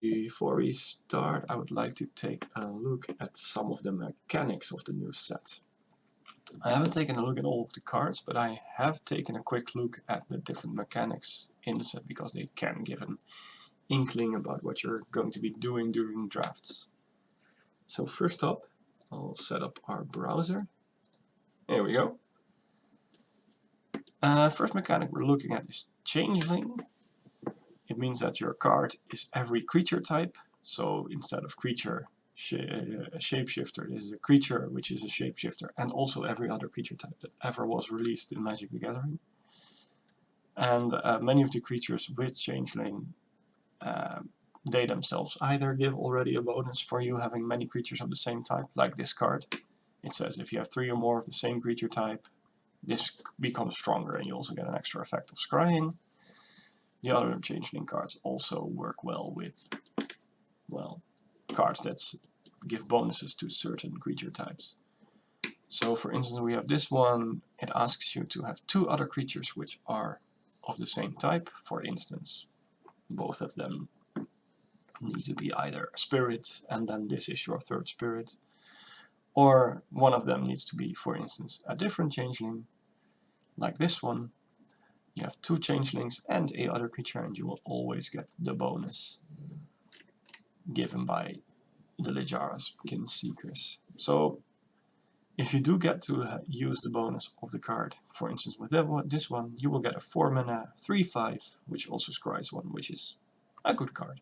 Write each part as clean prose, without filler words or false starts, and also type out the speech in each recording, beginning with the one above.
Before we start, I would like to take a look at some of the mechanics of the new set. I haven't taken a look at all of the cards, but I have taken a quick look at the different mechanics in the set because they can give an inkling about what you're going to be doing during drafts. So first up, I'll set up our browser. There we go. First mechanic we're looking at is Changeling. It means that your card is every creature type. So instead of creature, a shapeshifter is a creature which is a shapeshifter, and also every other creature type that ever was released in Magic the Gathering. And many of the creatures with Changeling, they themselves either give already a bonus for you having many creatures of the same type, like this card. It says if you have 3 or more of the same creature type, this becomes stronger and you also get an extra effect of scrying. The other Changeling cards also work well with, well, cards that give bonuses to certain creature types. So for instance, we have this one. It asks you to have 2 other creatures which are of the same type. For instance, both of them need to be either a spirit, and then this is your 3rd spirit, or one of them needs to be, for instance, a different Changeling, like this one. You have 2 Changelings and a other creature, and you will always get the bonus given by the Lijara's Kin Seekers. So if you do get to use the bonus of the card, for instance with this one, you will get a 4 mana 3/5, which also scries 1, which is a good card.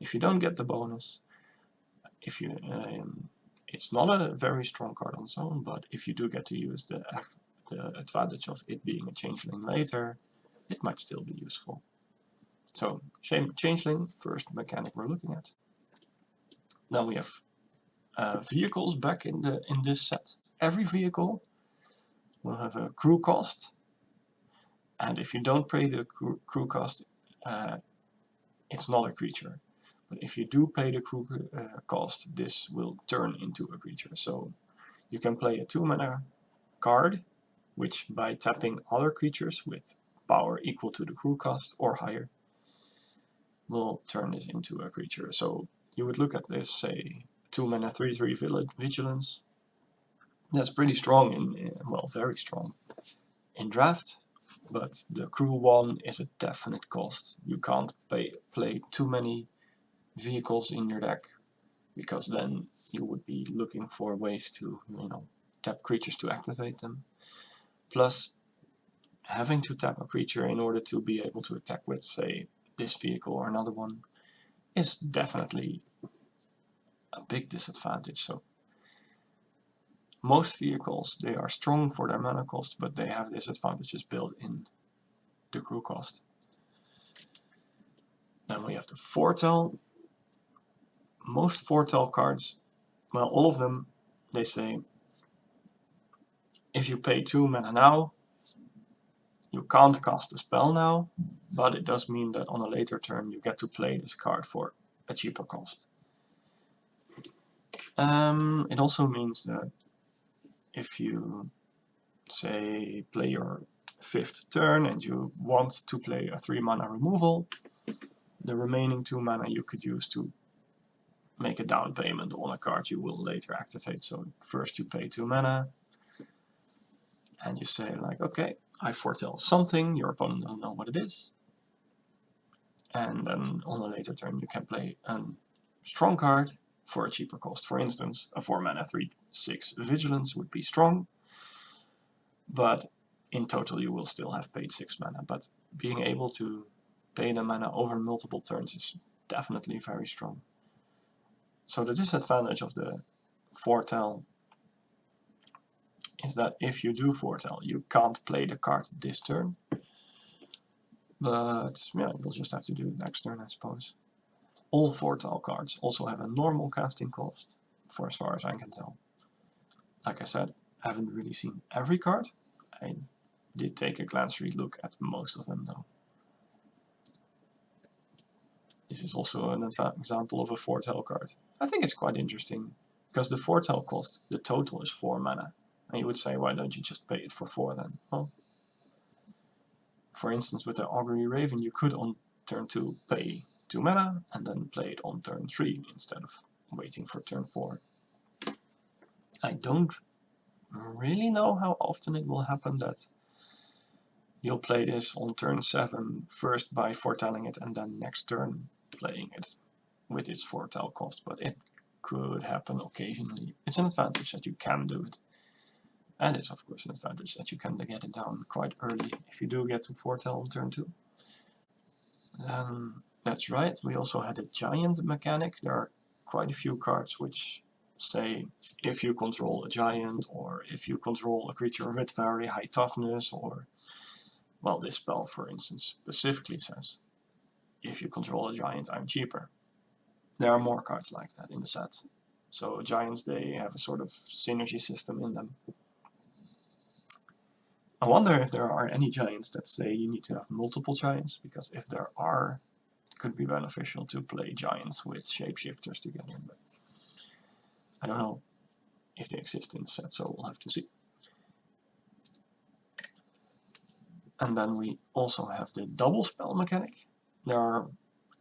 If you don't get the bonus, if you it's not a very strong card on its own, but if you do get to use the advantage of it being a Changeling later, it might still be useful. So Changeling, first mechanic we're looking at. Then we have vehicles back in this set. Every vehicle will have a crew cost, and if you don't pay the crew cost, it's not a creature. But if you do pay the crew cost, this will turn into a creature. So you can play a 2 mana card, which by tapping other creatures with power equal to the crew cost or higher, will turn this into a creature. So you would look at this, say, 2 mana 3/3 Vigilance. That's pretty strong well, very strong in draft, but the crew 1 is a definite cost. You can't play too many vehicles in your deck, because then you would be looking for ways to, tap creatures to activate them. Plus, having to tap a creature in order to be able to attack with, say, this vehicle or another one is definitely a big disadvantage. So most vehicles, they are strong for their mana cost, but they have disadvantages built in the crew cost. Then we have the foretell. Most foretell cards, well, all of them, they say if you pay 2 mana now, you can't cast a spell now, but it does mean that on a later turn you get to play this card for a cheaper cost. It also means that if you, say, play your 5th turn and you want to play a 3 mana removal, the remaining 2 mana you could use to make a down payment on a card you will later activate. So first you pay 2 mana, and you say, like, okay, I foretell something, your opponent doesn't know what it is, and then on a later turn you can play a strong card for a cheaper cost. For instance, a 4 mana 3/6 Vigilance would be strong, but in total you will still have paid 6 mana. But being able to pay the mana over multiple turns is definitely very strong. So the disadvantage of the foretell is that if you do foretell, you can't play the card this turn. But yeah, you'll just have to do it next turn, I suppose. All foretell cards also have a normal casting cost, for as far as I can tell. Like I said, I haven't really seen every card. I did take a glance look at most of them, though. This is also an example of a foretell card. I think it's quite interesting, because the foretell cost, the total is 4 mana. And you would say, why don't you just pay it for 4 then? Well, for instance, with the Augury Raven, you could on turn 2 pay 2 mana and then play it on turn 3 instead of waiting for turn 4. I don't really know how often it will happen that you'll play this on turn 7 first by foretelling it and then next turn playing it with its foretell cost, but it could happen occasionally. It's an advantage that you can do it. And it's of course an advantage that you can get it down quite early if you do get to foretell on turn 2. Then that's right, we also had a giant mechanic. There are quite a few cards which say if you control a giant, or if you control a creature with very high toughness, or, well, this spell for instance specifically says if you control a giant, I'm cheaper. There are more cards like that in the set. So giants, they have a sort of synergy system in them. I wonder if there are any giants that say you need to have multiple giants, because if there are, it could be beneficial to play giants with shapeshifters together, but I don't know if they exist in the set, so we'll have to see. And then we also have the double spell mechanic. There are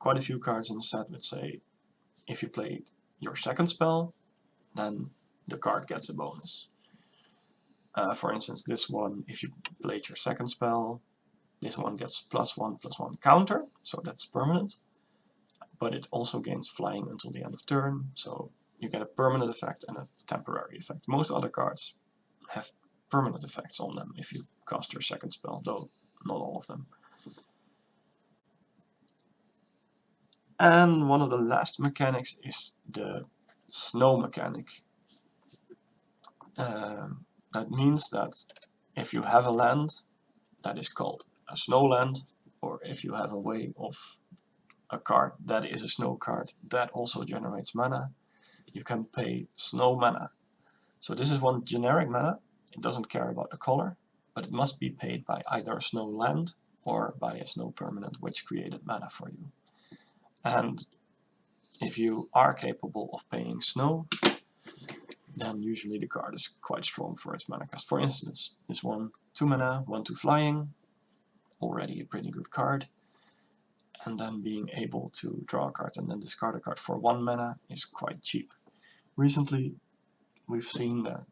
quite a few cards in the set that say if you play your second spell, then the card gets a bonus. For instance, this one, if you played your second spell, this one gets +1/+1 counter, so that's permanent. But it also gains flying until the end of turn, so you get a permanent effect and a temporary effect. Most other cards have permanent effects on them if you cast your second spell, though not all of them. And one of the last mechanics is the snow mechanic. That means that if you have a land that is called a snow land, or if you have a way of a card that is a snow card that also generates mana, you can pay snow mana. So this is one generic mana. It doesn't care about the color, but it must be paid by either a snow land or by a snow permanent which created mana for you. And if you are capable of paying snow, then usually the card is quite strong for its mana cost. For instance, this one 2 mana, 1/2 flying, already a pretty good card. And then being able to draw a card and then discard a card for 1 mana is quite cheap. Recently, we've seen that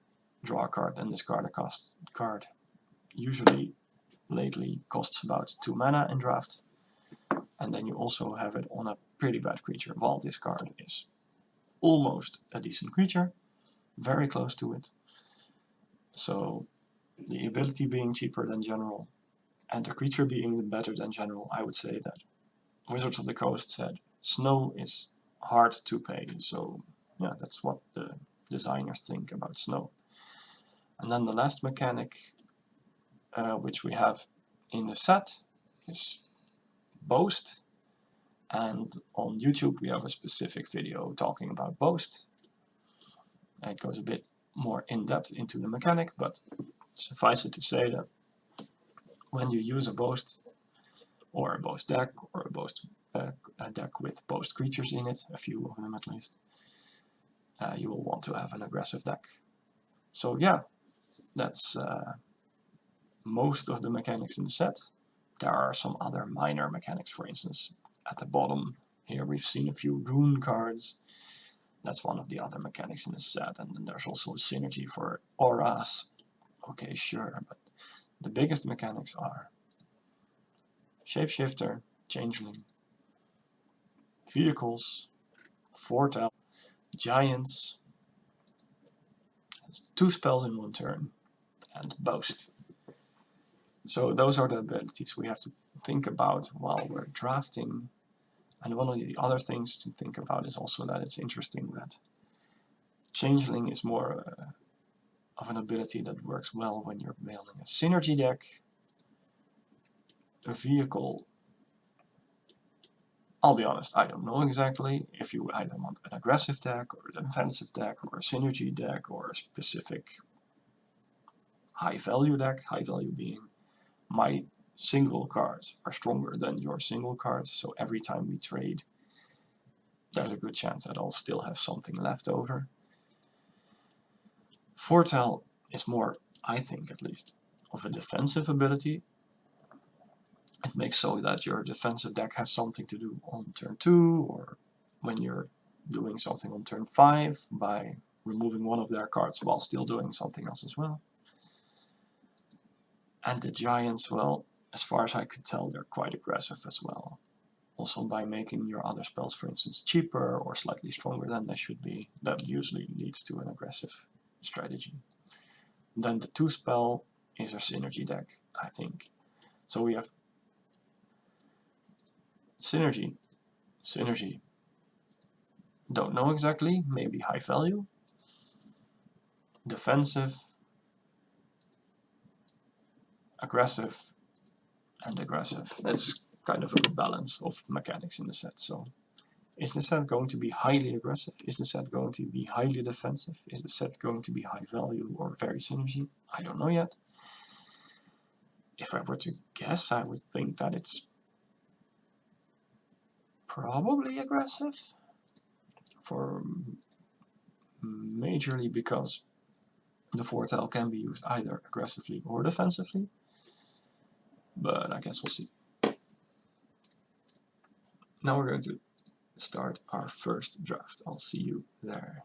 draw a card and discard a cost card usually lately costs about 2 mana in draft, and then you also have it on a pretty bad creature, while this card is almost a decent creature, very close to it. So the ability being cheaper than general and the creature being better than general, I would say that Wizards of the Coast said snow is hard to pay, so yeah, that's what the designers think about snow. And then the last mechanic which we have in the set is boast, and on YouTube we have a specific video talking about boast. It goes a bit more in depth into the mechanic, but suffice it to say that when you use a boast or a boast deck or a boast a deck with boast creatures in it, a few of them at least, you will want to have an aggressive deck. So yeah, that's most of the mechanics in the set. There are some other minor mechanics, for instance, at the bottom here we've seen a few rune cards. That's one of the other mechanics in the set, and then there's also synergy for auras. Okay, sure, but the biggest mechanics are Shapeshifter, Changeling, Vehicles, Foretell, Giants, 2 spells in 1 turn, and Boast. So those are the abilities we have to think about while we're drafting. And one of the other things to think about is also that it's interesting that Changeling is more of an ability that works well when you're building a synergy deck. A vehicle, I'll be honest, I don't know exactly if you either want an aggressive deck or a defensive deck or a synergy deck or a specific high value deck, high value being my single cards are stronger than your single cards, so every time we trade there's a good chance that I'll still have something left over. Foretell is more, I think at least, of a defensive ability. It makes so that your defensive deck has something to do on turn 2, or when you're doing something on turn 5 by removing one of their cards while still doing something else as well. And the giants, well, as far as I could tell, they're quite aggressive as well. Also by making your other spells, for instance, cheaper or slightly stronger than they should be, that usually leads to an aggressive strategy. Then the 2 spell is a synergy deck, I think. So we have synergy, don't know exactly, maybe high value, defensive, aggressive, and aggressive. That's kind of a balance of mechanics in the set. So is the set going to be highly aggressive? Is the set going to be highly defensive? Is the set going to be high value or very synergy? I don't know yet. If I were to guess, I would think that it's probably aggressive, for majorly because the foretell can be used either aggressively or defensively, but I guess we'll see. Now we're going to start our first draft. I'll see you there.